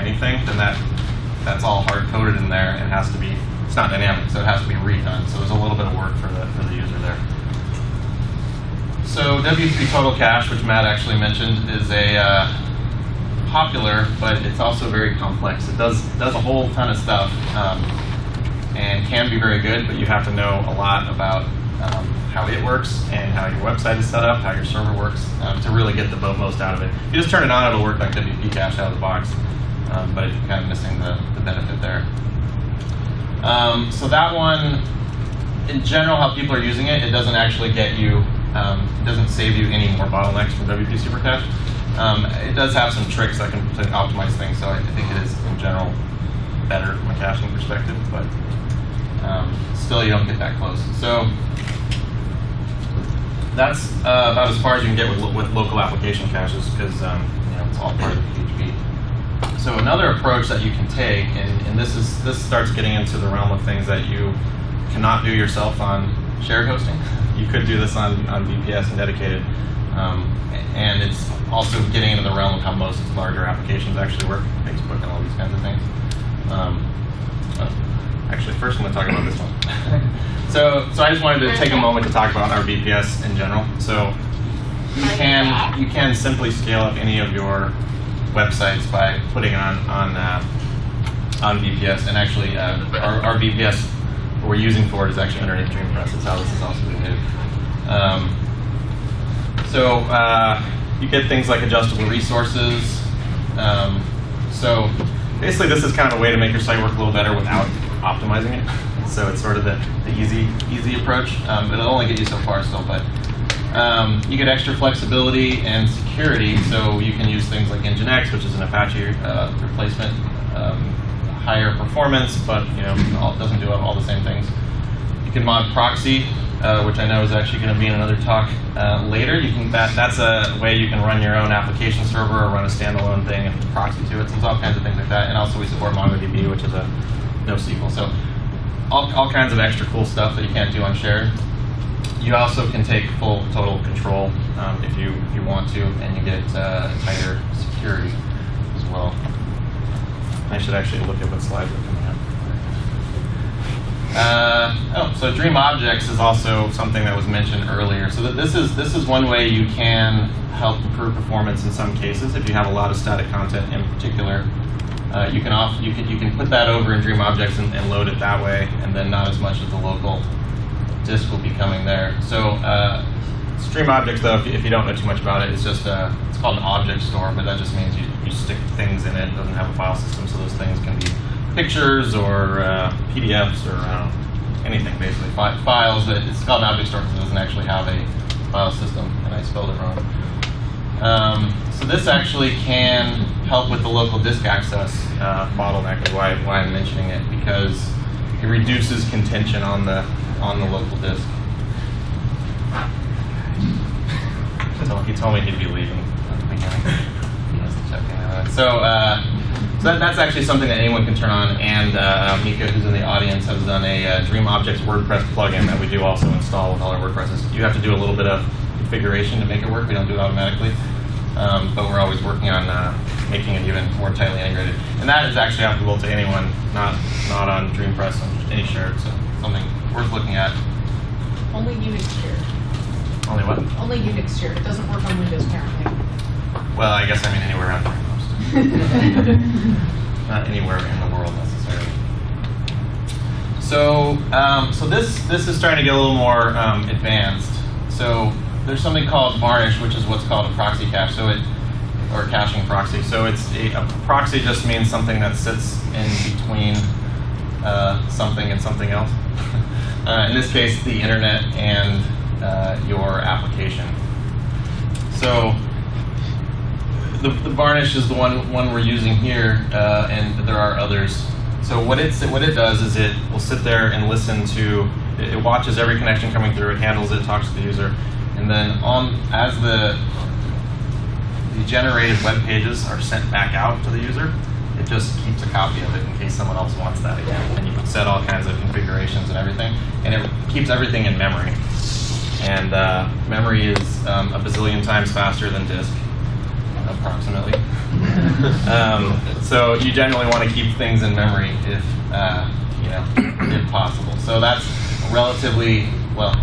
anything, then that's all hard-coded in there and has to be, it's not dynamic, so it has to be redone. So there's a little bit of work for the user there. So W3 Total Cache, which Matt actually mentioned, is a popular, but it's also very complex. It does a whole ton of stuff and can be very good, but you have to know a lot about how it works and how your website is set up, how your server works, to really get the most out of it. If you just turn it on, it'll work like WP Cache out of the box, but you're kind of missing the benefit there. So that one, in general, how people are using it, it doesn't actually get you, it doesn't save you any more bottlenecks from WP Supercache. It does have some tricks that can optimize things, so I think it is, in general, better from a caching perspective, but still you don't get that close. So that's about as far as you can get with local application caches, because it's all part of the PHP. So another approach that you can take, and this starts getting into the realm of things that you cannot do yourself on shared hosting. You could do this on VPS and dedicated, and it's also getting into the realm of how most larger applications actually work, Facebook and all these kinds of things. Actually, first I'm going to talk about this one. So I just wanted to take a moment to talk about our VPS in general. So you can simply scale up any of your websites by putting it on VPS, and actually our VPS what we're using for it is actually underneath DreamPress. That's how this is also behaved. So you get things like adjustable resources. So basically, this is kind of a way to make your site work a little better without optimizing it. So it's sort of the easy approach. It'll only get you so far still, but you get extra flexibility and security. So you can use things like Nginx, which is an Apache replacement, higher performance, but it doesn't do all the same things. You can mod proxy, which I know is actually going to be in another talk later. That's a way you can run your own application server or run a standalone thing and proxy to it. So there's all kinds of things like that. And also we support MongoDB, which is a NoSQL. So all kinds of extra cool stuff that you can't do on shared. You also can take full total control if you want to, and you get tighter security as well. I should actually look at what slides are coming up. So Dream Objects is also something that was mentioned earlier. So this is one way you can help improve performance in some cases. If you have a lot of static content in particular, you can put that over in Dream Objects and load it that way, and then not as much of the local disk will be coming there. So Dream Objects, though, if you don't know too much about it, it's just it's called an object store, but that just means you stick things in it. It doesn't have a file system, so those things can be pictures or PDFs or anything, basically. Files. It's called an object store because it doesn't actually have a file system, and I spelled it wrong. So this actually can help with the local disk access bottleneck, is why I'm mentioning it, because it reduces contention on the local disk. He told me he'd be leaving at the beginning. So that's actually something that anyone can turn on, and Mika, who's in the audience, has done a Dream Objects WordPress plugin that we do also install with all our WordPresses. You have to do a little bit of configuration to make it work. We don't do it automatically, but we're always working on making it even more tightly integrated. And that is actually applicable to anyone, not on DreamPress, on any shared, so something worth looking at. Only Unix shared. Only what? Only Unix shared. It doesn't work on Windows currently. Well, I guess I mean anywhere on DreamHost. Not anywhere in the world necessarily. So this is starting to get a little more advanced. So there's something called Varnish, which is what's called a proxy cache. Or caching proxy. So it's a proxy just means something that sits in between something and something else. In this case, the internet and your application. So the Varnish is the one we're using here, and there are others. So what it does is it will sit there and listen to. It watches every connection coming through. It handles it, talks to the user, and then as the generated web pages are sent back out to the user, it just keeps a copy of it in case someone else wants that again. And you can set all kinds of configurations and everything, and it keeps everything in memory. And memory is a bazillion times faster than disk, approximately. So you generally want to keep things in memory if if possible. So that's relatively well.